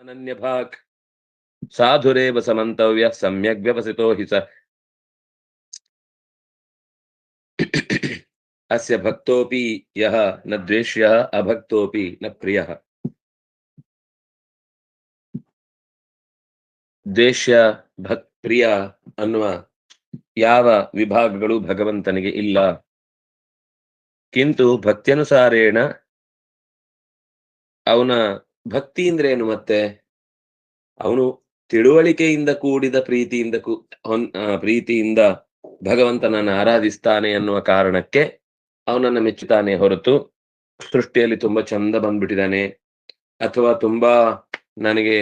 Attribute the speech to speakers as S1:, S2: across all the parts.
S1: ಅನನ್ಯಭಾಕ್ ಸಾಧುರೇವ ಸಮಂತವ್ಯ ಸಮ್ಯಕ್ ವ್ಯವಸಿತೋ ಹಿ ಸ ಅಸ್ಯ ಭಕ್ತೋಪಿ ಯಹ ನ ದ್ವೇಷ್ಯಃ ಅಭಕ್ತೋಪಿ ನ ಪ್ರಿಯಃ. ದ್ವೇಷ್ಯ ಪ್ರಿಯ ಅನ್ನುವ ಯಾವ ವಿಭಾಗಗಳು ಭಗವಂತನಿಗೆ ಇಲ್ಲ. ಕಿಂತು ಭಕ್ತ್ಯನುಸಾರೇಣ ಅವನ ಭಕ್ತಿ ಅಂದ್ರೆ ಏನು? ಮತ್ತೆ ಅವನು ತಿಳುವಳಿಕೆಯಿಂದ ಕೂಡಿದ ಪ್ರೀತಿಯಿಂದ ಭಗವಂತನನ್ನು ಆರಾಧಿಸ್ತಾನೆ ಅನ್ನುವ ಕಾರಣಕ್ಕೆ ಅವನನ್ನ ಮೆಚ್ಚುತ್ತಾನೆ ಹೊರತು ಸೃಷ್ಟಿಯಲ್ಲಿ ತುಂಬಾ ಚಂದ ಬಂದ್ಬಿಟ್ಟಿದ್ದಾನೆ ಅಥವಾ ತುಂಬಾ ನನಗೆ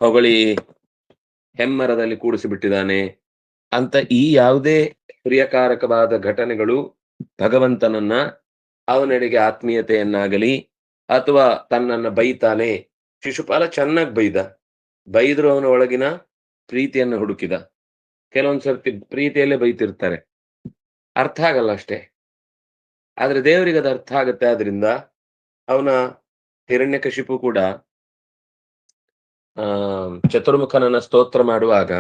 S1: ಹೊಗಳಿ ಹೆಮ್ಮರದಲ್ಲಿ ಕೂಡಿಸಿ ಬಿಟ್ಟಿದ್ದಾನೆ ಅಂತ ಈ ಯಾವುದೇ ಪ್ರಿಯಕಾರಕವಾದ ಘಟನೆಗಳು ಭಗವಂತನನ್ನ ಅವನೆಡೆಗೆ ಆತ್ಮೀಯತೆಯನ್ನಾಗಲಿ ಅಥವಾ ತನ್ನನ್ನ ಬೈತಾನೆ. ಶಿಶುಪಾಲ ಚೆನ್ನಾಗಿ ಬೈದ್ರು ಅವನ ಒಳಗಿನ ಪ್ರೀತಿಯನ್ನು ಹುಡುಕಿದ. ಕೆಲವೊಂದ್ಸರ್ತಿ ಪ್ರೀತಿಯಲ್ಲೇ ಬೈತಿರ್ತಾರೆ, ಅರ್ಥ ಆಗಲ್ಲ ಅಷ್ಟೇ. ಆದ್ರೆ ದೇವರಿಗೆ ಅದು ಅರ್ಥ ಆಗುತ್ತೆ. ಆದ್ರಿಂದ ಅವನ ಹಿರಣ್ಯಕಶಿಪು ಕೂಡ ಚತುರ್ಮುಖನನ್ನ ಸ್ತೋತ್ರ ಮಾಡುವಾಗ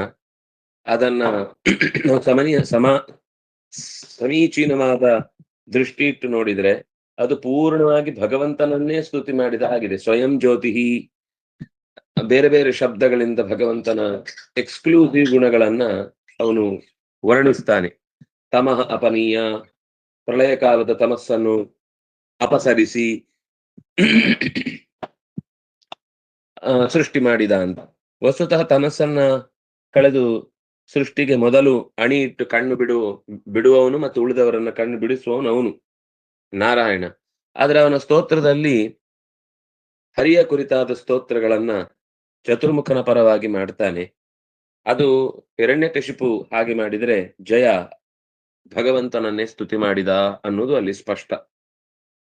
S1: ಅದನ್ನ ಸಮೀಚೀನವಾದ ದೃಷ್ಟಿ ಇಟ್ಟು ನೋಡಿದ್ರೆ ಅದು ಪೂರ್ಣವಾಗಿ ಭಗವಂತನನ್ನೇ ಸ್ತುತಿ ಮಾಡಿದ ಹಾಗಿದೆ. ಸ್ವಯಂ ಜ್ಯೋತಿ, ಬೇರೆ ಬೇರೆ ಶಬ್ದಗಳಿಂದ ಭಗವಂತನ ಎಕ್ಸ್ಕ್ಲೂಸಿವ್ ಗುಣಗಳನ್ನ ಅವನು ವರ್ಣಿಸ್ತಾನೆ. ತಮಃ ಅಪನೀಯ, ಪ್ರಳಯ ಕಾಲದ ತಮಸ್ಸನ್ನು ಅಪಸರಿಸಿ ಸೃಷ್ಟಿ ಮಾಡಿದ ಅಂತ. ವಸ್ತುತಃ ತಮಸ್ಸನ್ನ ಕಳೆದು ಸೃಷ್ಟಿಗೆ ಮೊದಲು ಅಣಿ ಇಟ್ಟು ಕಣ್ಣು ಬಿಡುವವನು ಮತ್ತು ಉಳಿದವರನ್ನ ಕಣ್ಣು ಬಿಡಿಸುವವನು ಅವನು ನಾರಾಯಣ. ಆದ್ರೆ ಅವನ ಸ್ತೋತ್ರದಲ್ಲಿ ಹರಿಯ ಕುರಿತಾದ ಸ್ತೋತ್ರಗಳನ್ನ ಚತುರ್ಮುಖನ ಪರವಾಗಿ ಮಾಡ್ತಾನೆ. ಅದು ಹಿರಣ್ಯಕಶಿಪು ಹಾಗೆ ಮಾಡಿದ್ರೆ ಜಯ ಭಗವಂತನನ್ನೇ ಸ್ತುತಿ ಮಾಡಿದ ಅನ್ನೋದು ಅಲ್ಲಿ ಸ್ಪಷ್ಟ.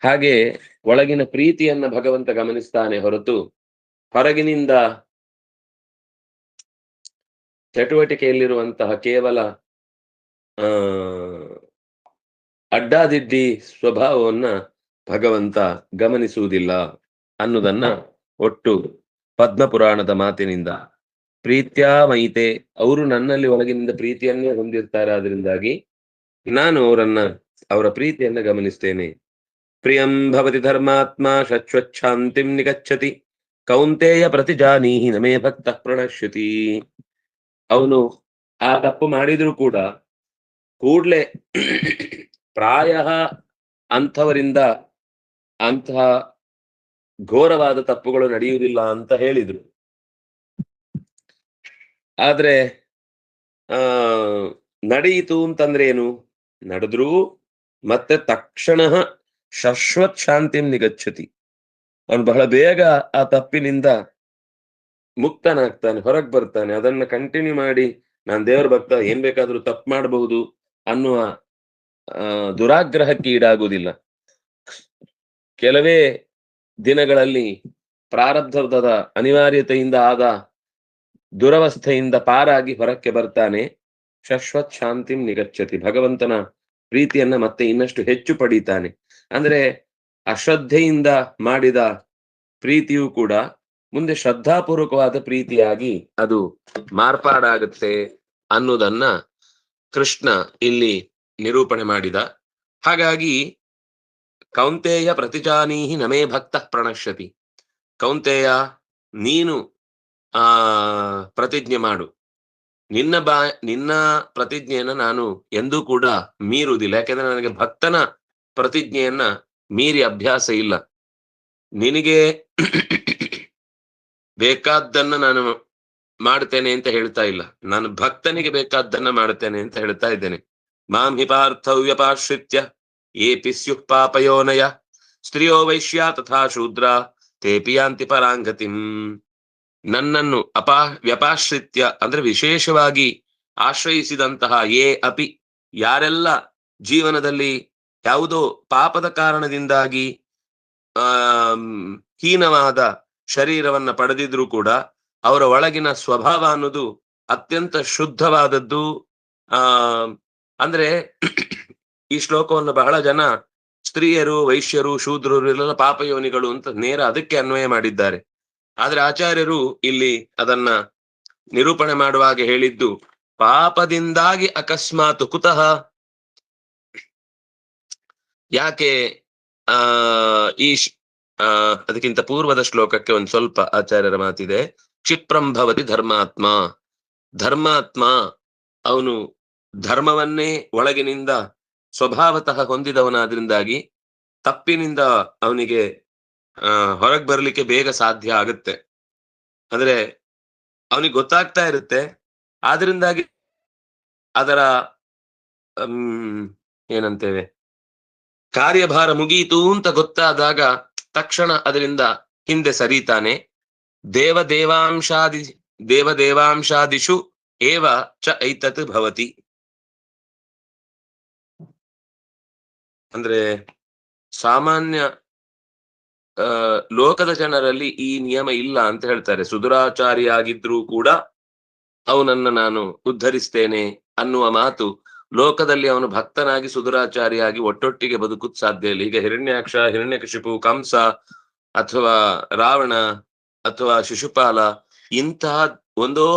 S1: ಹಾಗೆ ಒಳಗಿನ ಪ್ರೀತಿಯನ್ನ ಭಗವಂತ ಗಮನಿಸ್ತಾನೆ ಹೊರತು ಹೊರಗಿನಿಂದ ಚಟುವಟಿಕೆಯಲ್ಲಿರುವಂತಹ ಕೇವಲ ಅಡ್ಡಾದಿಡ್ಡಿ ಸ್ವಭಾವವನ್ನ ಭಗವಂತ ಗಮನಿಸುವುದಿಲ್ಲ ಅನ್ನುವುದನ್ನ ಒಟ್ಟು ಪದ್ಮಪುರಾಣದ ಮಾತಿನಿಂದ ಪ್ರೀತ್ಯಾಮಯಿತೆ, ಅವರು ನನ್ನಲ್ಲಿ ಒಳಗಿನಿಂದ ಪ್ರೀತಿಯನ್ನೇ ಹೊಂದಿರ್ತಾರೆ. ಆದ್ರಿಂದಾಗಿ ನಾನು ಅವರ ಪ್ರೀತಿಯನ್ನ ಗಮನಿಸ್ತೇನೆ. ಪ್ರಿಯಂ ಭವತಿ ಧರ್ಮಾತ್ಮ ಶಶ್ವಚ್ಛಾಂತಿಂ ನಿಗಚ್ಚತಿ ಕೌಂತೆಯ ಪ್ರತಿಜಾನೀಹಿ ನಮೇ ಭಕ್ತ ಪ್ರಣಶ್ಯತಿ. ಅವನು ಆ ತಪ್ಪು ಮಾಡಿದ್ರು ಕೂಡ ಕೂಡ್ಲೆ ಪ್ರಾಯ ಅಂಥವರಿಂದ ಅಂತಹ ಘೋರವಾದ ತಪ್ಪುಗಳು ನಡೆಯುವುದಿಲ್ಲ ಅಂತ ಹೇಳಿದ್ರು. ಆದ್ರೆ ನಡೆಯಿತು ಅಂತಂದ್ರೆ ಏನು? ನಡೆದ್ರೂ ಮತ್ತೆ ತಕ್ಷಣ ಶಾಶ್ವತ್ ಶಾಂತಿಂ ನಿಗಚ್ಚತಿ. ಅವನು ಬಹಳ ಬೇಗ ಆ ತಪ್ಪಿನಿಂದ ಮುಕ್ತನಾಗ್ತಾನೆ, ಹೊರಗೆ ಬರ್ತಾನೆ. ಅದನ್ನ ಕಂಟಿನ್ಯೂ ಮಾಡಿ ನಾನ್ ದೇವರ ಭಕ್ತ, ಏನ್ ಬೇಕಾದ್ರೂ ತಪ್ಪು ಮಾಡಬಹುದು ಅನ್ನುವ ದುರಾಗ್ರಹಕ್ಕೆ ಈಡಾಗುವುದಿಲ್ಲ. ಕೆಲವೇ ದಿನಗಳಲ್ಲಿ ಪ್ರಾರಬ್ಧದ ಅನಿವಾರ್ಯತೆಯಿಂದ ಆದ ದುರವಸ್ಥೆಯಿಂದ ಪಾರಾಗಿ ಹೊರಕ್ಕೆ ಬರ್ತಾನೆ. ಶಾಶ್ವತ್ ಶಾಂತಿಂ ನಿಗಚ್ಚತಿ, ಭಗವಂತನ ಪ್ರೀತಿಯನ್ನ ಮತ್ತೆ ಇನ್ನಷ್ಟು ಹೆಚ್ಚು ಪಡೀತಾನೆ. ಅಂದ್ರೆ ಅಶ್ರದ್ಧೆಯಿಂದ ಮಾಡಿದ ಪ್ರೀತಿಯೂ ಕೂಡ ಮುಂದೆ ಶ್ರದ್ಧಾಪೂರ್ವಕವಾದ ಪ್ರೀತಿಯಾಗಿ ಅದು ಮಾರ್ಪಾಡಾಗುತ್ತೆ ಅನ್ನೋದನ್ನ ಕೃಷ್ಣ ಇಲ್ಲಿ ನಿರೂಪಣೆ ಮಾಡಿದ. ಹಾಗಾಗಿ ಕೌಂತೆಯ ಪ್ರತಿಜಾನೀಹಿ ನಮೇ ಭಕ್ತ ಪ್ರಣಶ್ಯತಿ. ಕೌಂತೆಯ, ನೀನು ಪ್ರತಿಜ್ಞೆ ಮಾಡು. ನಿನ್ನ ಪ್ರತಿಜ್ಞೆಯನ್ನ ನಾನು ಎಂದೂ ಕೂಡ ಮೀರುವುದಿಲ್ಲ. ಯಾಕೆಂದ್ರೆ ನನಗೆ ಭಕ್ತನ ಪ್ರತಿಜ್ಞೆಯನ್ನ ಮೀರಿ ಅಭ್ಯಾಸ ಇಲ್ಲ. ನಿನಗೆ ಬೇಕಾದ್ದನ್ನ ನಾನು ಮಾಡ್ತೇನೆ ಅಂತ ಹೇಳ್ತಾ ಇಲ್ಲ, ನಾನು ಭಕ್ತನಿಗೆ ಬೇಕಾದ್ದನ್ನ ಮಾಡ್ತೇನೆ ಅಂತ ಹೇಳ್ತಾ ಇದ್ದೇನೆ. ಮಾಂ ಹಿ ಪಾರ್ಥವ್ಯಪಾಶ್ರಿತ್ಯ ಏಪಿ ಸ್ಯುಃ ಪಾಪಯೋನಯ ಸ್ತ್ರೀಯೋ ವೈಶ್ಯ ತಥಾ ಶೂದ್ರ ತೇಪಿ ಯಾಂತಿ ಪರಾಂಗತಿಂ. ನನ್ನನ್ನು ವ್ಯಪಾಶ್ರಿತ್ಯ ಅಂದ್ರೆ ವಿಶೇಷವಾಗಿ ಆಶ್ರಯಿಸಿದಂತಹ ಅಪಿ, ಯಾರೆಲ್ಲ ಜೀವನದಲ್ಲಿ ಯಾವುದೋ ಪಾಪದ ಕಾರಣದಿಂದಾಗಿ ಹೀನವಾದ ಶರೀರವನ್ನ ಪಡೆದಿದ್ರು ಕೂಡ ಅವರ ಒಳಗಿನ ಸ್ವಭಾವ ಅನ್ನೋದು ಅತ್ಯಂತ ಶುದ್ಧವಾದದ್ದು. ಅಂದ್ರೆ ಈ ಶ್ಲೋಕವನ್ನು ಬಹಳ ಜನ ಸ್ತ್ರೀಯರು, ವೈಶ್ಯರು, ಶೂದ್ರರು ಇಲ್ಲೆಲ್ಲ ಪಾಪಯೋನಿಗಳು ಅಂತ ನೇರ ಅದಕ್ಕೆ ಅನ್ವಯ ಮಾಡಿದ್ದಾರೆ. ಆದ್ರೆ ಆಚಾರ್ಯರು ಇಲ್ಲಿ ಅದನ್ನ ನಿರೂಪಣೆ ಮಾಡುವಾಗ ಹೇಳಿದ್ದು, ಪಾಪದಿಂದಾಗಿ ಅಕಸ್ಮಾತ್ ಕುತಃ, ಯಾಕೆ ಆ ಈ ಅದಕ್ಕಿಂತ ಪೂರ್ವದ ಶ್ಲೋಕಕ್ಕೆ ಒಂದು ಸ್ವಲ್ಪ ಆಚಾರ್ಯರ ಮಾತಿದೆ. ಕ್ಷಿಪ್ರಂ ಭವತಿ ಧರ್ಮಾತ್ಮ, ಧರ್ಮಾತ್ಮ ಅವನು ಧರ್ಮವನ್ನೇ ಒಳಗಿನಿಂದ ಸ್ವಭಾವತಃ ಹೊಂದಿದವನಾದ್ರಿಂದಾಗಿ ತಪ್ಪಿನಿಂದ ಅವನಿಗೆ ಹೊರಗೆ ಬರ್ಲಿಕ್ಕೆ ಬೇಗ ಸಾಧ್ಯ ಆಗುತ್ತೆ. ಅಂದ್ರೆ ಅವನಿಗೆ ಗೊತ್ತಾಗ್ತಾ ಇರುತ್ತೆ, ಆದ್ರಿಂದಾಗಿ ಅದರ ಏನಂತೇವೆ, ಕಾರ್ಯಭಾರ ಮುಗಿಯಿತು ಅಂತ ಗೊತ್ತಾದಾಗ ತಕ್ಷಣ ಅದರಿಂದ ಹಿಂದೆ ಸರೀತಾನೆ. ದೇವದೇವಾಂಶಾದಿ ದೇವದೇವಾಂಶಾದಿಷು ಏವ ಚ ಐತತ್ ಭವತಿ. ಅಂದ್ರೆ ಸಾಮಾನ್ಯ ಲೋಕದ ಜನರಲ್ಲಿ ಈ ನಿಯಮ ಇಲ್ಲ ಅಂತ ಹೇಳ್ತಾರೆ. ಸುದುರಾಚಾರಿಯಾಗಿದ್ರೂ ಕೂಡ ಅವನನ್ನ ನಾನು ಉದ್ಧರಿಸ್ತೇನೆ ಅನ್ನುವ ಮಾತು ಲೋಕದಲ್ಲಿ ಅವನು ಭಕ್ತನಾಗಿ ಸುದುರಾಚಾರಿಯಾಗಿ ಒಟ್ಟೊಟ್ಟಿಗೆ ಬದುಕುತ್ ಸಾಧ್ಯ ಇಲ್ಲ. ಈಗ ಹಿರಣ್ಯಾಕ್ಷ, ಹಿರಣ್ಯಕಶಿಪು, ಕಂಸ ಅಥವಾ ರಾವಣ ಅಥವಾ ಶಿಶುಪಾಲ ಇಂತಹ ಒಂದೋ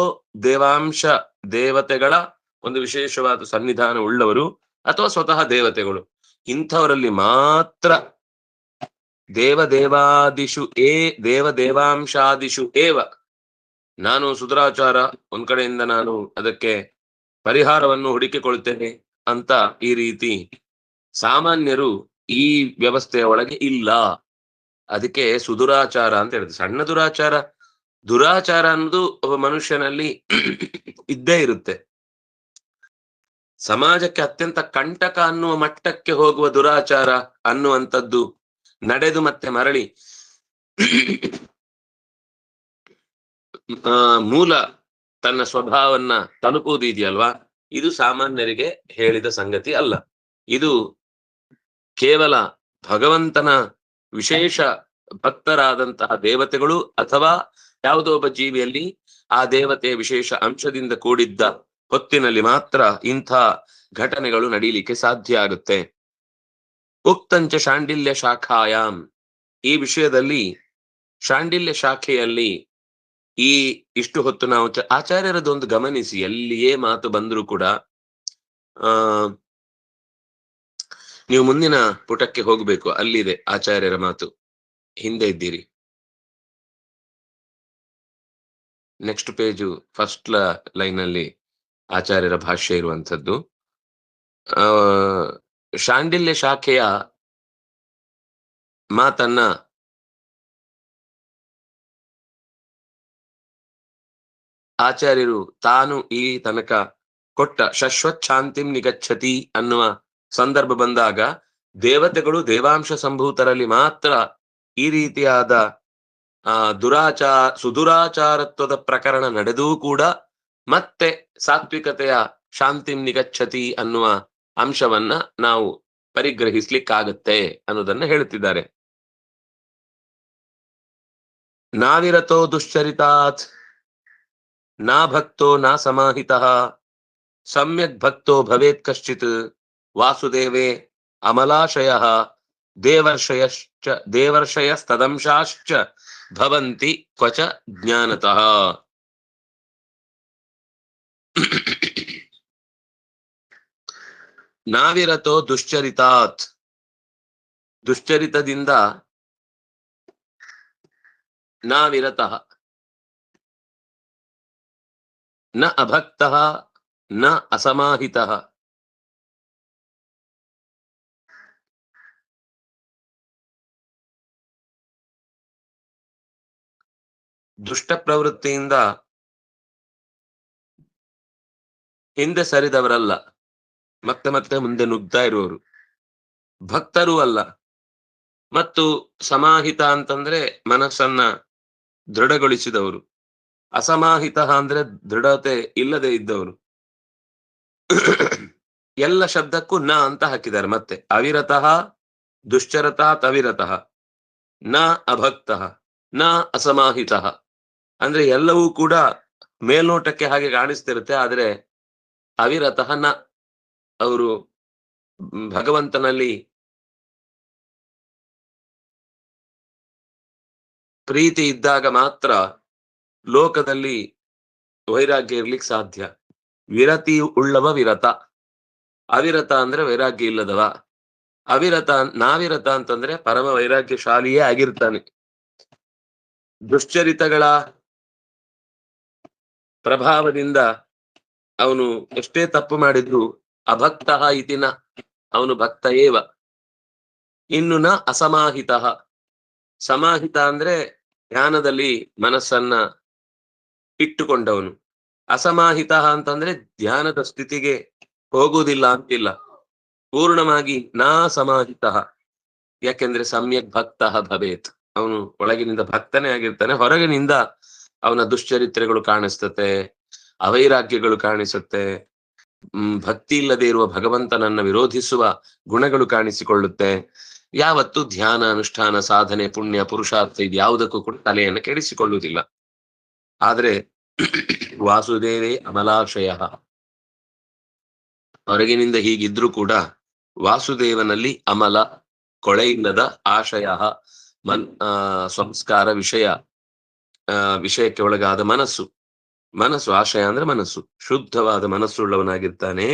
S1: ದೇವಾಂಶ ದೇವತೆಗಳ ಒಂದು ವಿಶೇಷವಾದ ಸನ್ನಿಧಾನ ಉಳ್ಳವರು ಅಥವಾ ಸ್ವತಃ ದೇವತೆಗಳು, ಇಂಥವರಲ್ಲಿ ಮಾತ್ರ ದೇವದೇವಾದಿಷು ದೇವದೇವಾಂಶಾದಿಷು ಏವ, ನಾನು ಸುಧುರಾಚಾರ ಒಂದ್ ಕಡೆಯಿಂದ ನಾನು ಅದಕ್ಕೆ ಪರಿಹಾರವನ್ನು ಹುಡುಕಿಕೊಳ್ತೇನೆ ಅಂತ ಈ ರೀತಿ ಸಾಮಾನ್ಯರು ಈ ವ್ಯವಸ್ಥೆಯ ಒಳಗೆ ಇಲ್ಲ. ಅದಕ್ಕೆ ಸುದುರಾಚಾರ ಅಂತ ಹೇಳಿದ್ರು. ಸಣ್ಣ ದುರಾಚಾರ ಅನ್ನೋದು ಒಬ್ಬ ಮನುಷ್ಯನಲ್ಲಿ ಇದ್ದೇ ಇರುತ್ತೆ. ಸಮಾಜಕ್ಕೆ ಅತ್ಯಂತ ಕಂಟಕ ಅನ್ನುವ ಮಟ್ಟಕ್ಕೆ ಹೋಗುವ ದುರಾಚಾರ ಅನ್ನುವಂಥದ್ದು ನಡೆದು ಮತ್ತೆ ಮರಳಿ ಮೂಲ ತನ್ನ ಸ್ವಭಾವನ್ನ ತಲುಪುವುದು ಇದೆಯಲ್ವಾ, ಇದು ಸಾಮಾನ್ಯರಿಗೆ ಹೇಳಿದ ಸಂಗತಿ ಅಲ್ಲ. ಇದು ಕೇವಲ ಭಗವಂತನ ವಿಶೇಷ ಭಕ್ತರಾದಂತಹ ದೇವತೆಗಳು ಅಥವಾ ಯಾವುದೋ ಒಬ್ಬ ಜೀವಿಯಲ್ಲಿ ಆ ದೇವತೆಯ ವಿಶೇಷ ಅಂಶದಿಂದ ಕೂಡಿದ್ದ ಹೊತ್ತಿನಲ್ಲಿ ಮಾತ್ರ ಇಂಥ ಘಟನೆಗಳು ನಡೀಲಿಕ್ಕೆ ಸಾಧ್ಯ ಆಗುತ್ತೆ. ಉಕ್ತಂಚ ಶಾಂಡಿಲ್ಯ ಶಾಖಾಯಾಮ್, ಈ ವಿಷಯದಲ್ಲಿ ಶಾಂಡಿಲ್ಯ ಶಾಖೆಯಲ್ಲಿ ಈ ಇಷ್ಟು ಹೊತ್ತು ನಾವು ಆಚಾರ್ಯರದೊಂದು ಗಮನಿಸಿ, ಎಲ್ಲಿಯೇ ಮಾತು ಬಂದರೂ ಕೂಡ ನೀವು ಮುಂದಿನ ಪುಟಕ್ಕೆ ಹೋಗ್ಬೇಕು, ಅಲ್ಲಿದೆ ಆಚಾರ್ಯರ ಮಾತು, ಹಿಂದೆ ಇದ್ದೀರಿ. ನೆಕ್ಸ್ಟ್ ಪೇಜು ಫಸ್ಟ್ ಲೈನ್ ಅಲ್ಲಿ ಆಚಾರ್ಯರ ಭಾಷ್ಯ ಇರುವಂಥದ್ದು. ಶಾಂಡಿಲ್ಯ ಶಾಖೆಯ ಮಾತನ್ನ ಆಚಾರ್ಯರು ತಾನು ಈ ತನಕ ಕೊಟ್ಟ ಶಶ್ವತ್ ಶಾಂತಿಂ ನಿಗಚ್ಚತಿ ಅನ್ನುವ ಸಂದರ್ಭ ಬಂದಾಗ ದೇವತೆಗಳು ದೇವಾಂಶ ಸಂಭೂತರಲ್ಲಿ ಮಾತ್ರ ಈ ರೀತಿಯಾದ ಸುದುರಾಚಾರತ್ವದ ಪ್ರಕರಣ ನಡೆದೂ ಕೂಡ ಮತ್ತೆ ಸಾತ್ವಿಕತೆಯ ಶಾಂತಿಂ ನಿಗಚ್ಚತಿ ಅನ್ನುವ ಅಂಶವನ್ನ ನಾವು ಪರಿಗ್ರಹಿಸ್ಲಿಕ್ಕಾಗತ್ತೆ ಅನ್ನೋದನ್ನ ಹೇಳುತ್ತಿದ್ದಾರೆ. ನಾವಿರತೋ ದುಶ್ಚರಿತಾತ್ ನಾ ಭಕ್ತೋ ನಾ ಸಮಾಹಿತಃ ಸಮ್ಯಕ್ ಭಕ್ತೋ ಭವೇತ್ ಕಶ್ಚಿತ್ ವಾಸುದೇವೇ ಅಮಲಾಶಯಃ ದೇವರ್ಷಯಸ್ತದಂಶಾಶ್ಚ ಭವಂತಿ ಕ್ವಚ ಜ್ಞಾನತಃ. ನಾವಿರತೋ ದುಶ್ಚರಿತಾತ್, ದುಶ್ಚರಿತದಿಂದ ನಾವಿರತಃ, ನ ಅಭಕ್ತಃ ನ ಅಸಮಾಹಿತಃ. ದುಷ್ಟ ಪ್ರವೃತ್ತಿಯಿಂದ ಹಿಂದೆ ಸರಿದವರಲ್ಲ, ಮತ್ತೆ ಮತ್ತೆ ಮುಂದೆ ನುಗ್ತಾ ಇರುವವರು, ಭಕ್ತರೂ ಅಲ್ಲ. ಮತ್ತು ಸಮಾಹಿತ ಅಂತಂದ್ರೆ ಮನಸ್ಸನ್ನ ದೃಢಗೊಳಿಸಿದವರು, ಅಸಮಾಹಿತ ಅಂದ್ರೆ ದೃಢತೆ ಇಲ್ಲದೆ ಇದ್ದವರು. ಎಲ್ಲ ಶಬ್ದಕ್ಕೂ ನ ಅಂತ ಹಾಕಿದ್ದಾರೆ. ಮತ್ತೆ ಅವಿರತಃ ದುಶ್ಚರತಾತ್ ಅವಿರತಃ ನ ಅಭಕ್ತಃ ನ ಅಸಮಾಹಿತಃ ಅಂದ್ರೆ ಎಲ್ಲವೂ ಕೂಡ ಮೇಲ್ನೋಟಕ್ಕೆ ಹಾಗೆ ಕಾಣಿಸ್ತಿರುತ್ತೆ, ಆದ್ರೆ ಅವಿರತಃ ನ, ಅವರು ಭಗವಂತನಲ್ಲಿ ಪ್ರೀತಿ ಇದ್ದಾಗ ಮಾತ್ರ ಲೋಕದಲ್ಲಿ ವೈರಾಗ್ಯ ಇರ್ಲಿಕ್ಕೆ ಸಾಧ್ಯ. ವಿರತಿ ಉಳ್ಳವ ವಿರತ, ಅವಿರತ ಅಂದ್ರೆ ವೈರಾಗ್ಯ ಇಲ್ಲದವ. ಅವಿರತ ನಾವಿರತ ಅಂತಂದ್ರೆ ಪರಮ ವೈರಾಗ್ಯಶಾಲಿಯೇ ಆಗಿರ್ತಾನೆ. ದುಶ್ಚರಿತಗಳ ಪ್ರಭಾವದಿಂದ ಅವನು ಎಷ್ಟೇ ತಪ್ಪು ಮಾಡಿದ್ರು ಅಭಕ್ತ ಇತಿನ, ಅವನು ಭಕ್ತ ಏವ. ಇನ್ನು ನ ಅಸಮಾಹಿತ. ಸಮಾಹಿತ ಅಂದ್ರೆ ಧ್ಯಾನದಲ್ಲಿ ಮನಸ್ಸನ್ನ ಇಟ್ಟುಕೊಂಡವನು. ಅಸಮಾಹಿತ ಅಂತಂದ್ರೆ ಧ್ಯಾನದ ಸ್ಥಿತಿಗೆ ಹೋಗುವುದಿಲ್ಲ ಅಂತಿಲ್ಲ. ಪೂರ್ಣವಾಗಿ ನಾ ಸಮಾಹಿತ. ಯಾಕೆಂದ್ರೆ ಸಮ್ಯಕ್ ಭಕ್ತ ಭವೇತ್. ಅವನು ಒಳಗಿನಿಂದ ಭಕ್ತನೇ ಆಗಿರ್ತಾನೆ, ಹೊರಗಿನಿಂದ ಅವನ ದುಶ್ಚರಿತ್ರೆಗಳು ಕಾಣಿಸ್ತತೆ, ಅವೈರಾಗ್ಯಗಳು ಕಾಣಿಸುತ್ತೆ, ಭಕ್ತಿ ಇಲ್ಲದೆ ಇರುವ ಭಗವಂತನನ್ನ ವಿರೋಧಿಸುವ ಗುಣಗಳು ಕಾಣಿಸಿಕೊಳ್ಳುತ್ತೆ. ಯಾವತ್ತು ಧ್ಯಾನ ಅನುಷ್ಠಾನ ಸಾಧನೆ ಪುಣ್ಯ ಪುರುಷಾರ್ಥ ಇದು ಯಾವುದಕ್ಕೂ ಕೂಡ ತಲೆಯನ್ನು ಕೆಡಿಸಿಕೊಳ್ಳುವುದಿಲ್ಲ. ಆದ್ರೆ ವಾಸುದೇವೇ ಅಮಲಾಶಯ. ಹೊರಗಿನಿಂದ ಹೀಗಿದ್ರೂ ಕೂಡ ವಾಸುದೇವನಲ್ಲಿ ಅಮಲ, ಕೊಳೆಯಿಲ್ಲದ ಆಶಯ, ಸಂಸ್ಕಾರ ವಿಷಯಕ್ಕೆ ಒಳಗಾದ ಮನಸ್ಸು ಆಶಯ ಅಂದ್ರೆ ಮನಸ್ಸು, ಶುದ್ಧವಾದ ಮನಸ್ಸುಳ್ಳವನಾಗಿರ್ತಾನೆ.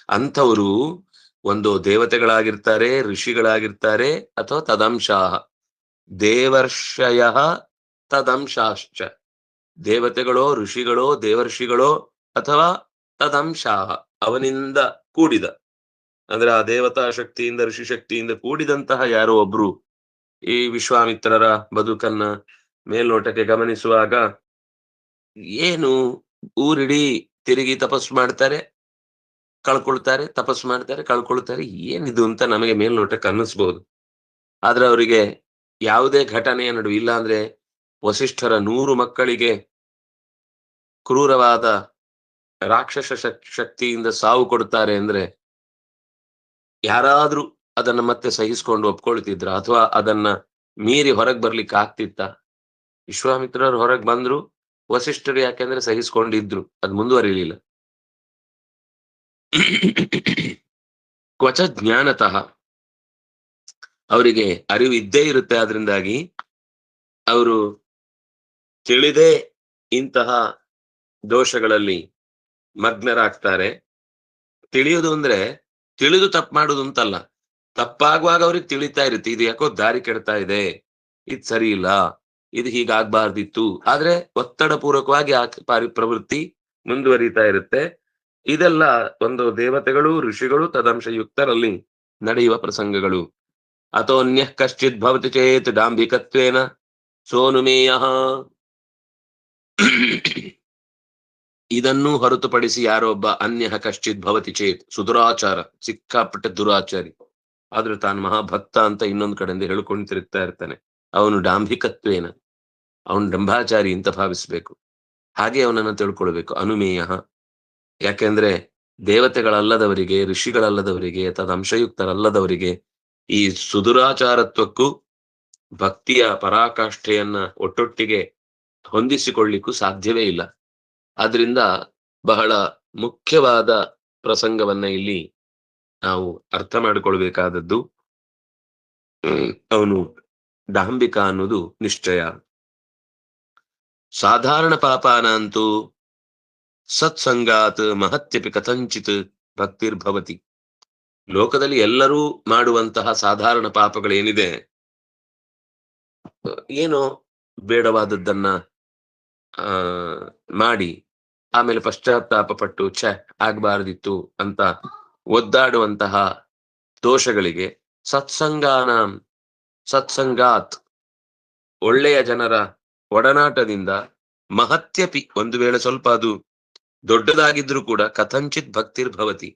S1: ಅಂಥವರು ಒಂದು ದೇವತೆಗಳಾಗಿರ್ತಾರೆ, ಋಷಿಗಳಾಗಿರ್ತಾರೆ, ಅಥವಾ ತದಂಶಾಹ ದೇವರ್ಷಯ ತದಂಶಾಶ್ಚ. ದೇವತೆಗಳೋ ಋಷಿಗಳೋ ದೇವರ್ಷಿಗಳೋ ಅಥವಾ ತದಂಶಾಹ ಅವನಿಂದ ಕೂಡಿದ, ಅಂದ್ರೆ ಆ ದೇವತಾ ಶಕ್ತಿಯಿಂದ ಋಷಿ ಶಕ್ತಿಯಿಂದ ಕೂಡಿದಂತಹ ಯಾರೋ ಒಬ್ರು ಈ ವಿಶ್ವಾಮಿತ್ರರ ಬದುಕನ್ನ ಮೇಲ್ನೋಟಕ್ಕೆ ಗಮನಿಸುವಾಗ ಏನು ಊರಿಡೀ ತಿರುಗಿ ತಪಸ್ಸು ಮಾಡ್ತಾರೆ, ಕಳ್ಕೊಳ್ತಾರೆ, ತಪಸ್ಸು ಮಾಡ್ತಾರೆ, ಕಳ್ಕೊಳ್ತಾರೆ, ಏನಿದು ಅಂತ ನಮಗೆ ಮೇಲ್ನೋಟಕ್ಕೆ ಅನ್ನಿಸ್ಬಹುದು. ಆದ್ರೆ ಅವರಿಗೆ ಯಾವುದೇ ಘಟನೆಯ ನಡುವೆ, ಇಲ್ಲ ಅಂದ್ರೆ ವಸಿಷ್ಠರ 100 ಮಕ್ಕಳಿಗೆ ಕ್ರೂರವಾದ ರಾಕ್ಷಸ ಶಕ್ತಿಯಿಂದ ಸಾವು ಕೊಡ್ತಾರೆ ಅಂದ್ರೆ ಯಾರಾದ್ರೂ ಅದನ್ನ ಮತ್ತೆ ಸಹಿಸ್ಕೊಂಡು ಒಪ್ಕೊಳ್ತಿದ್ರ, ಅಥವಾ ಅದನ್ನ ಮೀರಿ ಹೊರಗೆ ಬರ್ಲಿಕ್ಕೆ ಆಗ್ತಿತ್ತ? ವಿಶ್ವಾಮಿತ್ರರು ಹೊರಗೆ ಬಂದ್ರು, ವಸಿಷ್ಠರು ಯಾಕೆಂದ್ರೆ ಸಹಿಸ್ಕೊಂಡಿದ್ರು, ಅದು ಮುಂದುವರಿಲಿಲ್ಲ. ಕ್ವಚ ಜ್ಞಾನತಃ, ಅವರಿಗೆ ಅರಿವು ಇದ್ದೇ ಇರುತ್ತೆ, ಆದ್ರಿಂದಾಗಿ ಅವರು ತಿಳಿದೇ ಇಂತಹ ದೋಷಗಳಲ್ಲಿ ಮಗ್ನರಾಗ್ತಾರೆ. ತಿಳಿಯುವುದು ಅಂದ್ರೆ ತಿಳಿದು ತಪ್ಪು ಮಾಡುದು ಅಂತಲ್ಲ, ತಪ್ಪಾಗುವಾಗ ಅವ್ರಿಗೆ ತಿಳಿತಾ ಇರುತ್ತೆ, ಇದು ಯಾಕೋ ದಾರಿ ಕೆಡ್ತಾ ಇದೆ, ಇದು ಸರಿ ಇಲ್ಲ, ಇದು ಹೀಗಾಗ್ಬಾರ್ದಿತ್ತು. ಆದ್ರೆ ಒತ್ತಡ ಪೂರ್ವಕವಾಗಿ ಆ ಪ್ರವೃತ್ತಿ ಮುಂದುವರಿತಾ ಇರುತ್ತೆ. ಇದೆಲ್ಲ ಒಂದು ದೇವತೆಗಳು ಋಷಿಗಳು ತದಂಶಯುಕ್ತರಲ್ಲಿ ನಡೆಯುವ ಪ್ರಸಂಗಗಳು. ಅಥೋನ್ಯ ಕಶ್ಚಿತ್ ಭವತಿ ಚೇತ್ ಡಾಂಬಿಕತ್ವೇನ ಸೋನುಮೇಯ. ಇದನ್ನು ಹೊರತುಪಡಿಸಿ ಯಾರೊಬ್ಬ ಅನ್ಯ ಕಶ್ಚಿತ್ ಭವತಿ ಚೇತ್, ಸುದುರಾಚಾರ, ಸಿಕ್ಕಾಪಟ್ಟೆ ದುರಾಚಾರಿ, ಆದ್ರೂ ತಾನು ಮಹಾಭಕ್ತ ಅಂತ ಇನ್ನೊಂದು ಕಡೆಯಿಂದ ಹೇಳ್ಕೊಂಡು ತಿರುಗ್ತಾ ಇರ್ತಾನೆ, ಅವನು ಡಾಂಭಿಕತ್ವೇನ, ಅವನು ಡಂಭಾಚಾರಿ ಅಂತ ಭಾವಿಸ್ಬೇಕು. ಹಾಗೆ ಅವನನ್ನು ತಿಳ್ಕೊಳ್ಬೇಕು, ಅನುಮೇಯ. ಯಾಕೆಂದ್ರೆ ದೇವತೆಗಳಲ್ಲದವರಿಗೆ, ಋಷಿಗಳಲ್ಲದವರಿಗೆ, ತದಂಶಯುಕ್ತರಲ್ಲದವರಿಗೆ ಈ ಸುದುರಾಚಾರತ್ವಕ್ಕೂ ಭಕ್ತಿಯ ಪರಾಕಾಷ್ಠೆಯನ್ನ ಒಟ್ಟೊಟ್ಟಿಗೆ ಹೊಂದಿಸಿಕೊಳ್ಳಿಕ್ಕೂ ಸಾಧ್ಯವೇ ಇಲ್ಲ. ಆದ್ರಿಂದ ಬಹಳ ಮುಖ್ಯವಾದ ಪ್ರಸಂಗವನ್ನ ಇಲ್ಲಿ ನಾವು ಅರ್ಥ ಮಾಡಿಕೊಳ್ಬೇಕಾದದ್ದು, ಅವನು ಡಾಂಬಿಕ ಅನ್ನೋದು ನಿಶ್ಚಯ. ಸಾಧಾರಣ ಪಾಪಾನ ಅಂತೂ ಸತ್ಸಂಗಾತ್ ಮಹತ್ಯಪಿ ಕಥಂಚಿತ್ ಭಕ್ತಿರ್ಭವತಿ. ಲೋಕದಲ್ಲಿ ಎಲ್ಲರೂ ಮಾಡುವಂತಹ ಸಾಧಾರಣ ಪಾಪಗಳೇನಿದೆ, ಏನೋ ಬೇಡವಾದದ್ದನ್ನ ಮಾಡಿ ಆಮೇಲೆ ಪಶ್ಚಾತ್ತಾಪ ಪಟ್ಟು ಆಗ್ಬಾರ್ದಿತ್ತು ಅಂತ ಒದ್ದಾಡುವಂತಹ ದೋಷಗಳಿಗೆ ಸತ್ಸಂಗಾತ್ ಒಳ್ಳೆಯ ಜನರ ಒಡನಾಟದಿಂದ ಮಹತ್ಯಪಿ, ಒಂದು ವೇಳೆ ಸ್ವಲ್ಪ ಅದು ದೊಡ್ಡದಾಗಿದ್ರೂ ಕೂಡ ಕಥಂಚಿತ್ ಭಕ್ತಿರ್ಭವತಿ,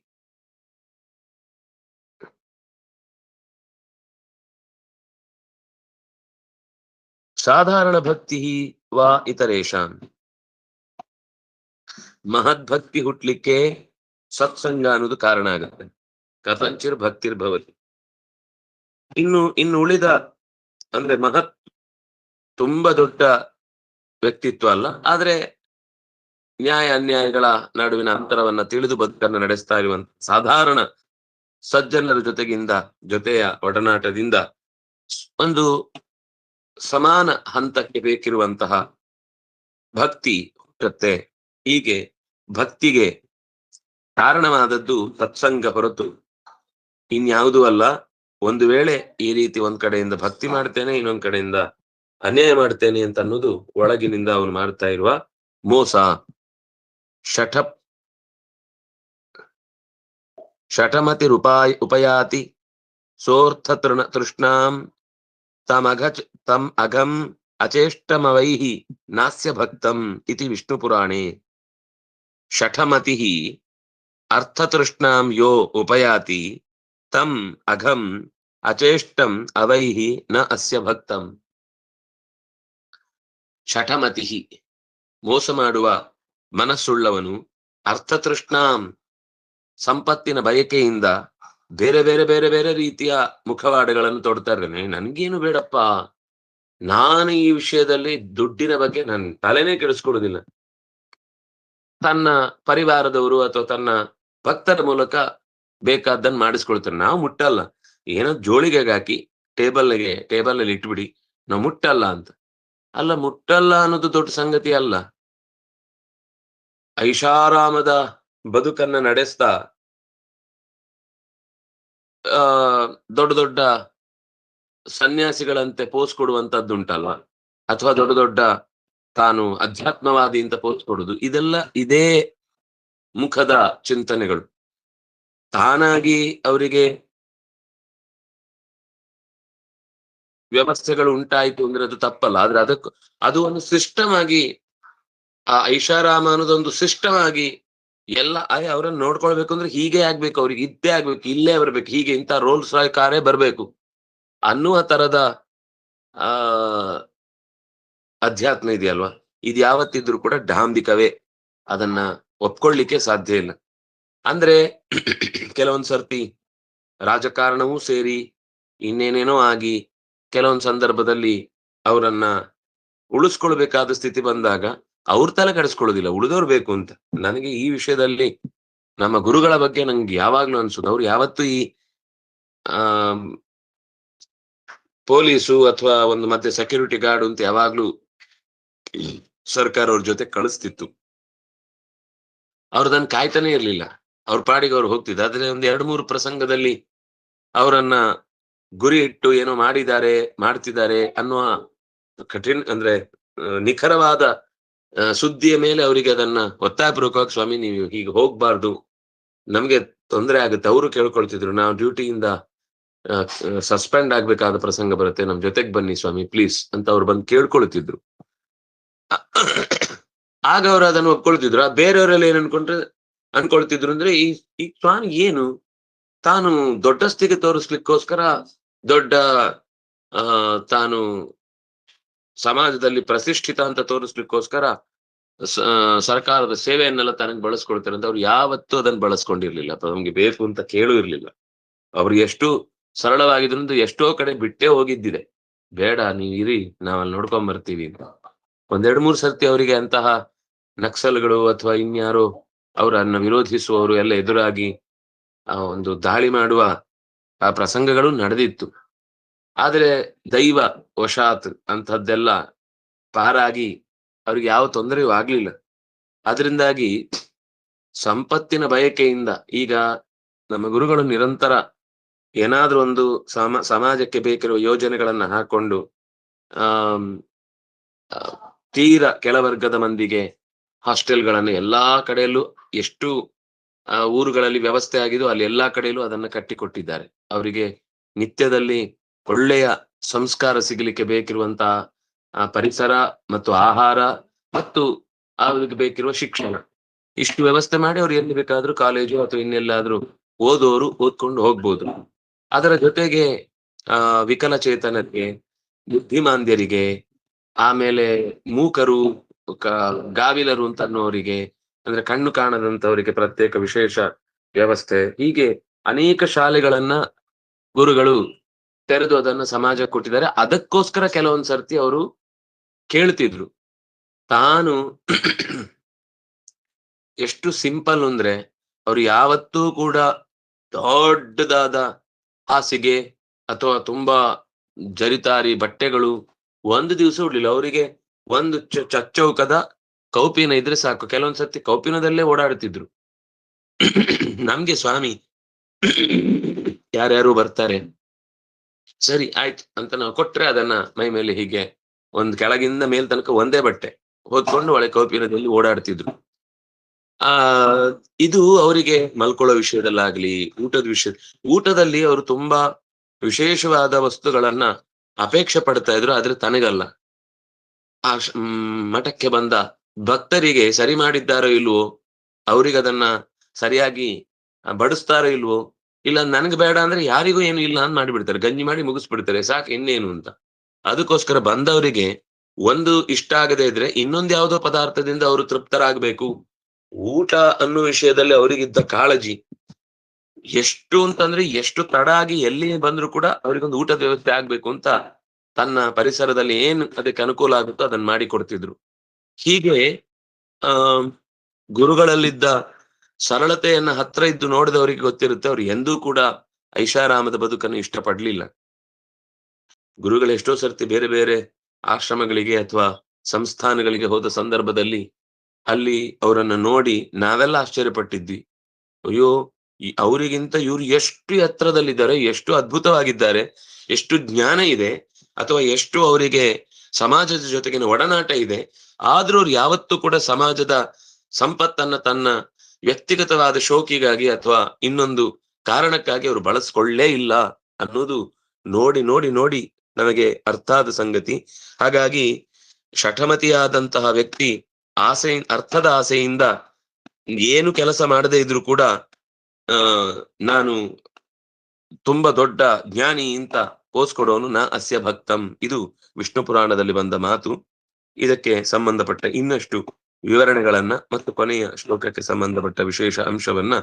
S1: ಸಾಧಾರಣ ಭಕ್ತಿ ವಾ ಇತರೇಶಾನ್. ಮಹದ್ಭಕ್ತಿ ಹುಟ್ಲಿಕ್ಕೆ ಸತ್ಸಂಗ ಅನ್ನೋದು ಕಾರಣ ಆಗುತ್ತೆ. ಕಥಂಚಿರ್ ಭಕ್ತಿರ್ಭವತಿ. ಇನ್ನು ಉಳಿದ ಅಂದ್ರೆ ಮಹತ್ ತುಂಬಾ ದೊಡ್ಡ ವ್ಯಕ್ತಿತ್ವ ಅಲ್ಲ, ಆದ್ರೆ ನ್ಯಾಯ ಅನ್ಯಾಯಗಳ ನಡುವಿನ ಅಂತರವನ್ನ ತಿಳಿದು ಬದುಕನ್ನು ನಡೆಸ್ತಾ ಇರುವಂತ ಸಾಧಾರಣ ಸಜ್ಜನರ ಜೊತೆಯ ಒಡನಾಟದಿಂದ ಒಂದು ಸಮಾನ ಹಂತಕ್ಕೆ ಬೇಕಿರುವಂತಹ ಭಕ್ತಿ ಹುಟ್ಟುತ್ತೆ. ಹೀಗೆ ಭಕ್ತಿಗೆ ಕಾರಣವಾದದ್ದು ಸತ್ಸಂಗ ಹೊರತು ಇನ್ಯಾವುದೂ ಅಲ್ಲ. ಒಂದು ವೇಳೆ ಈ ರೀತಿ ಒಂದ್ ಕಡೆಯಿಂದ ಭಕ್ತಿ ಮಾಡ್ತೇನೆ, ಇನ್ನೊಂದ್ ಕಡೆಯಿಂದ ಅನ್ಯಾಯ ಮಾಡ್ತೇನೆ ಅಂತ ಅನ್ನೋದು ಒಳಗಿನಿಂದ ಅವನು ಮಾಡ್ತಾ ಇರುವ ಮೋಸ. ಶಠಮತಿ ಉಪಯಾತಿ ಸೋರ್ಥ ತೃಷ್ಣಾಂ ತಮ್ ಅಘಂ ಅಚೇಷ್ಟಮವೈಹಿ ನಾಸ್ಯ ಭಕ್ತಂ ಇತಿ ವಿಷ್ಣುಪುರಾಣೆ. ಶಠಮತಿ ಅರ್ಥತೃಷ್ಣಾಂ ಯೋ ಉಪಯಾತಿ ತಂ ಅಘಂ ಅಚೇಷ್ಟಂ ಅವೈಹಿ ನ ಅಸ್ಯ ಭಕ್ತಂ. ಶಠಮತಿ ಮೋಸ ಮಾಡುವ ಮನಸ್ಸುಳ್ಳವನು, ಅರ್ಥತೃಷ್ಣಾಂ ಸಂಪತ್ತಿನ ಬಯಕೆಯಿಂದ ಬೇರೆ ಬೇರೆ ಬೇರೆ ಬೇರೆ ರೀತಿಯ ಮುಖವಾಡಗಳನ್ನು ತೊಡ್ತಾ ಇದ್ದಾನೆ. ನನ್ಗೇನು ಬೇಡಪ್ಪ, ನಾನು ಈ ವಿಷಯದಲ್ಲಿ ದುಡ್ಡಿನ ಬಗ್ಗೆ ನನ್ನ ತಲೆನೇ ಕೆಡಿಸ್ಕೊಡುದಿಲ್ಲ. ತನ್ನ ಪರಿವಾರದವರು ಅಥವಾ ತನ್ನ ಭಕ್ತರ ಮೂಲಕ ಬೇಕಾದ್ದನ್ನು ಮಾಡಿಸ್ಕೊಳ್ತಾರೆ. ನಾವು ಮುಟ್ಟಲ್ಲ, ಏನೋ ಜೋಳಿಗೆಗೆ ಹಾಕಿ ಟೇಬಲ್ ಅಲ್ಲಿ ಇಟ್ಬಿಡಿ, ನಾವು ಮುಟ್ಟಲ್ಲ ಅಂತ. ಅಲ್ಲ, ಮುಟ್ಟಲ್ಲ ಅನ್ನೋದು ದೊಡ್ಡ ಸಂಗತಿ ಅಲ್ಲ. ಐಷಾರಾಮದ ಬದುಕನ್ನ ನಡೆಸ್ತಾ ದೊಡ್ಡ ದೊಡ್ಡ ಸನ್ಯಾಸಿಗಳಂತೆ ಪೋಸ್ ಕೊಡುವಂತದ್ದುಂಟಲ್ವ, ಅಥವಾ ದೊಡ್ಡ ದೊಡ್ಡ ತಾನು ಅಧ್ಯಾತ್ಮವಾದಿ ಅಂತ ಪೋಸ್ ಕೊಡುದು, ಇದೆಲ್ಲ ಇದೇ ಮುಖದ ಚಿಂತನೆಗಳು. ತಾನಾಗಿ ಅವರಿಗೆ ವ್ಯವಸ್ಥೆಗಳು ಉಂಟಾಯಿತು ಅಂದ್ರೆ ಅದು ತಪ್ಪಲ್ಲ. ಆದ್ರೆ ಅದು ಒಂದು ಸಿಸ್ಟಮ್ ಆಗಿ, ಆ ಐಷಾರಾಮ ಅನ್ನೋದೊಂದು ಸಿಸ್ಟಮ್ ಆಗಿ ಎಲ್ಲ ಅವ್ರನ್ನ ನೋಡ್ಕೊಳ್ಬೇಕು ಅಂದ್ರೆ ಹೀಗೆ ಆಗ್ಬೇಕು, ಅವ್ರಿಗೆ ಇದ್ದೇ ಆಗ್ಬೇಕು, ಇಲ್ಲೇ ಬರ್ಬೇಕು, ಹೀಗೆ ಇಂಥ ರೋಲ್ಸ್ ರಾಯ್ ಕಾರೇ ಬರ್ಬೇಕು ಅನ್ನುವ ತರದ ಅಧ್ಯಾತ್ಮ ಇದೆಯಲ್ವಾ, ಇದು ಯಾವತ್ತಿದ್ರು ಕೂಡ ಡಾಂಬಿಕವೇ. ಅದನ್ನ ಒಪ್ಕೊಳ್ಳಿಕ್ಕೆ ಸಾಧ್ಯ ಇಲ್ಲ. ಅಂದ್ರೆ ಕೆಲವೊಂದ್ ಸರ್ತಿ ರಾಜಕಾರಣವೂ ಸೇರಿ ಇನ್ನೇನೇನೋ ಆಗಿ ಕೆಲವೊಂದ್ ಸಂದರ್ಭದಲ್ಲಿ ಅವರನ್ನ ಉಳಿಸ್ಕೊಳ್ಬೇಕಾದ ಸ್ಥಿತಿ ಬಂದಾಗ ಅವ್ರ ತಲೆ ಕೆಡಿಸ್ಕೊಳ್ಳೋದಿಲ್ಲ, ಉಳಿದವ್ರು ಬೇಕು ಅಂತ. ನನಗೆ ಈ ವಿಷಯದಲ್ಲಿ ನಮ್ಮ ಗುರುಗಳ ಬಗ್ಗೆ ನಂಗೆ ಯಾವಾಗ್ಲೂ ಅನ್ಸುದು, ಅವ್ರು ಯಾವತ್ತೂ ಈ ಪೊಲೀಸು ಅಥವಾ ಒಂದು ಮತ್ತೆ ಸೆಕ್ಯೂರಿಟಿ ಗಾರ್ಡ್ ಅಂತ ಯಾವಾಗ್ಲೂ ಸರ್ಕಾರ ಅವ್ರ ಜೊತೆ ಕಳಿಸ್ತಿತ್ತು. ಅವ್ರದನ್ನ ಕಾಯ್ತಾನೆ ಇರ್ಲಿಲ್ಲ, ಅವ್ರ ಪಾಡಿಗೆ ಅವ್ರು ಹೋಗ್ತಿದ್ದ. ಆದ್ರೆ ಒಂದ್ 2-3 ಪ್ರಸಂಗದಲ್ಲಿ ಅವರನ್ನ ಗುರಿ ಇಟ್ಟು ಏನೋ ಮಾಡ್ತಿದ್ದಾರೆ ಅನ್ನುವ ಕಠಿಣ ಅಂದ್ರೆ ನಿಖರವಾದ ಸುದ್ದಿಯ ಮೇಲೆ ಅವರಿಗೆ ಅದನ್ನ ಒತ್ತಾಯಪೂರ್ವಕವಾಗಿ, ಸ್ವಾಮಿ ನೀವು ಹೀಗೆ ಹೋಗ್ಬಾರ್ದು, ನಮ್ಗೆ ತೊಂದರೆ ಆಗುತ್ತೆ. ಅವರು ಕೇಳ್ಕೊಳ್ತಿದ್ರು, ನಾವು ಡ್ಯೂಟಿಯಿಂದ ಸಸ್ಪೆಂಡ್ ಆಗ್ಬೇಕಾದ ಪ್ರಸಂಗ ಬರುತ್ತೆ, ನಮ್ ಜೊತೆಗ್ ಬನ್ನಿ ಸ್ವಾಮಿ ಪ್ಲೀಸ್ ಅಂತ ಅವ್ರು ಬಂದು ಕೇಳ್ಕೊಳ್ತಿದ್ರು. ಆಗ ಅವ್ರು ಅದನ್ನು ಒಪ್ಕೊಳ್ತಿದ್ರು. ಬೇರೆಯವರೆಲ್ಲ ಏನ್ ಅನ್ಕೊಳ್ತಿದ್ರು ಅಂದ್ರೆ, ಈ ಸ್ವಾಮಿ ಏನು ತಾನು ದೊಡ್ಡಸ್ತಿಗೆ ತೋರಿಸ್ಲಿಕ್ಕೋಸ್ಕರ, ದೊಡ್ಡ ತಾನು ಸಮಾಜದಲ್ಲಿ ಪ್ರತಿಷ್ಠಿತ ಅಂತ ತೋರಿಸ್ಲಿಕ್ಕೋಸ್ಕರ ಸರ್ಕಾರದ ಸೇವೆಯನ್ನೆಲ್ಲ ತನಗೆ ಬಳಸ್ಕೊಳ್ತಾರೆ ಅಂತ ಅವ್ರು ಯಾವತ್ತೂ ಅದನ್ನ ಬಳಸ್ಕೊಂಡಿರ್ಲಿಲ್ಲ, ಅಥವಾ ನಮ್ಗೆ ಬೇಕು ಅಂತ ಕೇಳೂ ಇರ್ಲಿಲ್ಲ. ಅವ್ರಿಗೆ ಎಷ್ಟು ಸರಳವಾಗಿದ್ರು, ಎಷ್ಟೋ ಕಡೆ ಬಿಟ್ಟೇ ಹೋಗಿದ್ದಿದೆ, ಬೇಡ ನೀವ್ ಇರಿ, ನಾವಲ್ಲಿ ನೋಡ್ಕೊಂಡ್ ಬರ್ತೀವಿ ಅಂತ. 1-2-3 ಸರ್ತಿ ಅವರಿಗೆ ಅಂತಹ ನಕ್ಸಲ್ಗಳು ಅಥವಾ ಇನ್ಯಾರೋ ಅವರನ್ನ ವಿರೋಧಿಸುವವರು ಎಲ್ಲ ಎದುರಾಗಿ ಒಂದು ದಾಳಿ ಮಾಡುವ ಆ ಪ್ರಸಂಗಗಳು ನಡೆದಿತ್ತು. ಆದ್ರೆ ದೈವ ವಶಾತ್ ಅಂತಹದ್ದೆಲ್ಲ ಪಾರಾಗಿ ಅವ್ರಿಗೆ ಯಾವ ತೊಂದರೆಯೂ ಆಗ್ಲಿಲ್ಲ. ಅದರಿಂದಾಗಿ ಸಂಪತ್ತಿನ ಬಯಕೆಯಿಂದ ಈಗ ನಮ್ಮ ಗುರುಗಳು ನಿರಂತರ ಏನಾದ್ರೂ ಒಂದು ಸಮಾಜಕ್ಕೆ ಬೇಕಿರುವ ಯೋಜನೆಗಳನ್ನ ಹಾಕೊಂಡು ತೀರ ಕೆಳವರ್ಗದ ಮಂದಿಗೆ ಹಾಸ್ಟೆಲ್ಗಳನ್ನು ಎಲ್ಲಾ ಕಡೆಯಲ್ಲೂ, ಎಷ್ಟು ಊರುಗಳಲ್ಲಿ ವ್ಯವಸ್ಥೆ ಆಗಿದೋ ಅಲ್ಲಿ ಎಲ್ಲಾ ಕಡೆಯಲ್ಲೂ ಅದನ್ನ ಕಟ್ಟಿಕೊಟ್ಟಿದ್ದಾರೆ. ಅವರಿಗೆ ನಿತ್ಯದಲ್ಲಿ ಒಳ್ಳೆಯ ಸಂಸ್ಕಾರ ಸಿಗಲಿಕ್ಕೆ ಬೇಕಿರುವಂತಹ ಪರಿಸರ ಮತ್ತು ಆಹಾರ ಮತ್ತು ಅವ್ರಿಗೆ ಬೇಕಿರುವ ಶಿಕ್ಷಣ, ಇಷ್ಟು ವ್ಯವಸ್ಥೆ ಮಾಡಿ ಅವ್ರು ಎಲ್ಲಿ ಬೇಕಾದ್ರೂ ಕಾಲೇಜು ಅಥವಾ ಇನ್ನೆಲ್ಲಾದ್ರೂ ಓದೋರು ಓದ್ಕೊಂಡು ಹೋಗ್ಬೋದು. ಅದರ ಜೊತೆಗೆ ವಿಕಲಚೇತನರಿಗೆ, ಬುದ್ಧಿಮಾಂದ್ಯರಿಗೆ, ಆಮೇಲೆ ಮೂಕರು, ಗಾವಿಲರು ಅಂತ ಅನ್ನೋರಿಗೆ, ಅಂದ್ರೆ ಕಣ್ಣು ಕಾಣದಂತವರಿಗೆ ಪ್ರತ್ಯೇಕ ವಿಶೇಷ ವ್ಯವಸ್ಥೆ, ಹೀಗೆ ಅನೇಕ ಶಾಲೆಗಳನ್ನ ಗುರುಗಳು ತೆರೆದು ಅದನ್ನ ಸಮಾಜಕ್ಕೆ ಕೊಟ್ಟಿದ್ದಾರೆ. ಅದಕ್ಕೋಸ್ಕರ ಕೆಲವೊಂದ್ ಸರ್ತಿ ಅವರು ಕೇಳ್ತಿದ್ರು, ತಾನು ಎಷ್ಟು ಸಿಂಪಲ್ ಅಂದ್ರೆ ಅವ್ರು ಯಾವತ್ತೂ ಕೂಡ ದೊಡ್ಡದಾದ ಹಾಸಿಗೆ ಅಥವಾ ತುಂಬಾ ಜರಿತಾರಿ ಬಟ್ಟೆಗಳು, ಒಂದು ದಿವಸ ಉಡ್ಲಿಲ್ಲ. ಅವರಿಗೆ ಒಂದು ಚಚ್ಚೌಕದ ಕೌಪೀನ ಇದ್ರೆ ಸಾಕು. ಕೆಲವೊಂದ್ ಸರ್ತಿ ಕೌಪೀನದಲ್ಲೇ ಓಡಾಡುತ್ತಿದ್ರು. ನಮ್ಗೆ ಸ್ವಾಮಿ ಯಾರ್ಯಾರು ಬರ್ತಾರೆ, ಸರಿ ಆಯ್ತು ಅಂತ ನಾವು ಕೊಟ್ರೆ ಅದನ್ನ ಮೈ ಮೇಲೆ ಹೀಗೆ ಒಂದ್ ಕೆಳಗಿಂದ ಮೇಲ್ ತನಕ ಒಂದೇ ಬಟ್ಟೆ ಹೊತ್ಕೊಂಡು ಒಳ್ಳೆ ಕೌಪೀನದಲ್ಲಿ ಓಡಾಡ್ತಿದ್ರು. ಆ ಇದು ಅವರಿಗೆ ಮಲ್ಕೊಳ್ಳೋ ವಿಷಯದಲ್ಲಾಗ್ಲಿ, ಊಟದಲ್ಲಿ ಅವರು ತುಂಬಾ ವಿಶೇಷವಾದ ವಸ್ತುಗಳನ್ನ ಅಪೇಕ್ಷೆ ಪಡ್ತಾ ಇದ್ರು, ಆದ್ರೆ ತನಗಲ್ಲ. ಮಠಕ್ಕೆ ಬಂದ ಭಕ್ತರಿಗೆ ಸರಿ ಮಾಡಿದ್ದಾರೋ ಇಲ್ವೋ, ಅವ್ರಿಗದನ್ನ ಸರಿಯಾಗಿ ಬಡಿಸ್ತಾರೋ ಇಲ್ವೋ, ಇಲ್ಲ ನನ್ಗ್ ಬೇಡ ಅಂದ್ರೆ ಯಾರಿಗೂ ಏನು ಇಲ್ಲ ಅಂತ ಮಾಡಿಬಿಡ್ತಾರೆ. ಗಂಜಿ ಮಾಡಿ ಮುಗಿಸ್ಬಿಡ್ತಾರೆ, ಸಾಕು ಇನ್ನೇನು ಅಂತ. ಅದಕ್ಕೋಸ್ಕರ ಬಂದವರಿಗೆ ಒಂದು ಇಷ್ಟ ಆಗದೆ ಇದ್ರೆ ಇನ್ನೊಂದ್ ಯಾವ್ದೋ ಪದಾರ್ಥದಿಂದ ಅವರು ತೃಪ್ತರಾಗ್ಬೇಕು. ಊಟ ಅನ್ನೋ ವಿಷಯದಲ್ಲಿ ಅವರಿಗಿದ್ದ ಕಾಳಜಿ ಎಷ್ಟು ಅಂತಂದ್ರೆ, ಎಷ್ಟು ತಡ ಆಗಿ ಎಲ್ಲಿ ಬಂದ್ರು ಕೂಡ ಅವರಿಗೊಂದು ಊಟದ ವ್ಯವಸ್ಥೆ ಆಗ್ಬೇಕು ಅಂತ ತನ್ನ ಪರಿಸರದಲ್ಲಿ ಏನ್ ಅದಕ್ಕೆ ಅನುಕೂಲ ಆಗುತ್ತೋ ಅದನ್ನ ಮಾಡಿ ಕೊಡ್ತಿದ್ರು. ಹೀಗೆ ಆ ಗುರುಗಳಲ್ಲಿದ್ದ ಸರಳತೆಯನ್ನ ಹತ್ರ ಇದ್ದು ನೋಡಿದವರಿಗೆ ಗೊತ್ತಿರುತ್ತೆ, ಅವ್ರು ಎಂದೂ ಕೂಡ ಐಷಾರಾಮದ ಬದುಕನ್ನು ಇಷ್ಟಪಡ್ಲಿಲ್ಲ. ಗುರುಗಳು ಎಷ್ಟೋ ಸರ್ತಿ ಬೇರೆ ಬೇರೆ ಆಶ್ರಮಗಳಿಗೆ ಅಥವಾ ಸಂಸ್ಥಾನಗಳಿಗೆ ಹೋದ ಸಂದರ್ಭದಲ್ಲಿ ಅಲ್ಲಿ ಅವರನ್ನ ನೋಡಿ ನಾವೆಲ್ಲ ಆಶ್ಚರ್ಯಪಟ್ಟಿದ್ವಿ. ಅಯ್ಯೋ, ಅವರಿಗಿಂತ ಇವ್ರು ಎಷ್ಟು ಎತ್ತರದಲ್ಲಿದ್ದಾರೆ, ಎಷ್ಟು ಅದ್ಭುತವಾಗಿದ್ದಾರೆ, ಎಷ್ಟು ಜ್ಞಾನ ಇದೆ, ಅಥವಾ ಎಷ್ಟು ಅವರಿಗೆ ಸಮಾಜದ ಜೊತೆಗಿನ ಒಡನಾಟ ಇದೆ. ಆದ್ರೂ ಅವ್ರು ಯಾವತ್ತೂ ಕೂಡ ಸಮಾಜದ ಸಂಪತ್ತನ್ನ ತನ್ನ ವ್ಯಕ್ತಿಗತವಾದ ಶೋಕಿಗಾಗಿ ಅಥವಾ ಇನ್ನೊಂದು ಕಾರಣಕ್ಕಾಗಿ ಅವರು ಬಳಸ್ಕೊಳ್ಳೇ ಇಲ್ಲ ಅನ್ನೋದು ನೋಡಿ ನೋಡಿ ನೋಡಿ ನಮಗೆ ಅರ್ಥ ಆದ ಸಂಗತಿ. ಹಾಗಾಗಿ ಶಠಮತಿಯಾದಂತಹ ವ್ಯಕ್ತಿ ಅರ್ಥದ ಆಸೆಯಿಂದ ಏನು ಕೆಲಸ ಮಾಡದೇ ಇದ್ರು ಕೂಡ ಆ ನಾನು ತುಂಬಾ ದೊಡ್ಡ ಜ್ಞಾನಿ ಅಂತ ಪೋಸ್ ಕೊಡೋನು ನಾ ಅಸ್ಯ ಭಕ್ತಂ. ಇದು ವಿಷ್ಣು ಪುರಾಣದಲ್ಲಿ ಬಂದ ಮಾತು. ಇದಕ್ಕೆ ಸಂಬಂಧಪಟ್ಟ ಇನ್ನಷ್ಟು ವಿವರಣೆಗಳನ್ನ ಮತ್ತು ಕೊನೆಯ ಶ್ಲೋಕಕ್ಕೆ ಸಂಬಂಧಪಟ್ಟ ವಿಶೇಷ ಅಂಶವನ್ನ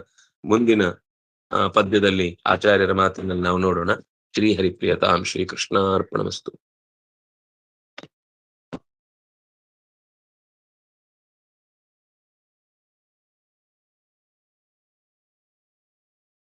S1: ಮುಂದಿನ ಪದ್ಯದಲ್ಲಿ ಆಚಾರ್ಯರ ಮಾತಿನಲ್ಲಿ ನಾವು ನೋಡೋಣ. ಶ್ರೀ ಹರಿಪ್ರಿಯತಾಂ ಶ್ರೀ ಕೃಷ್ಣಾರ್ಪಣಮಸ್ತು.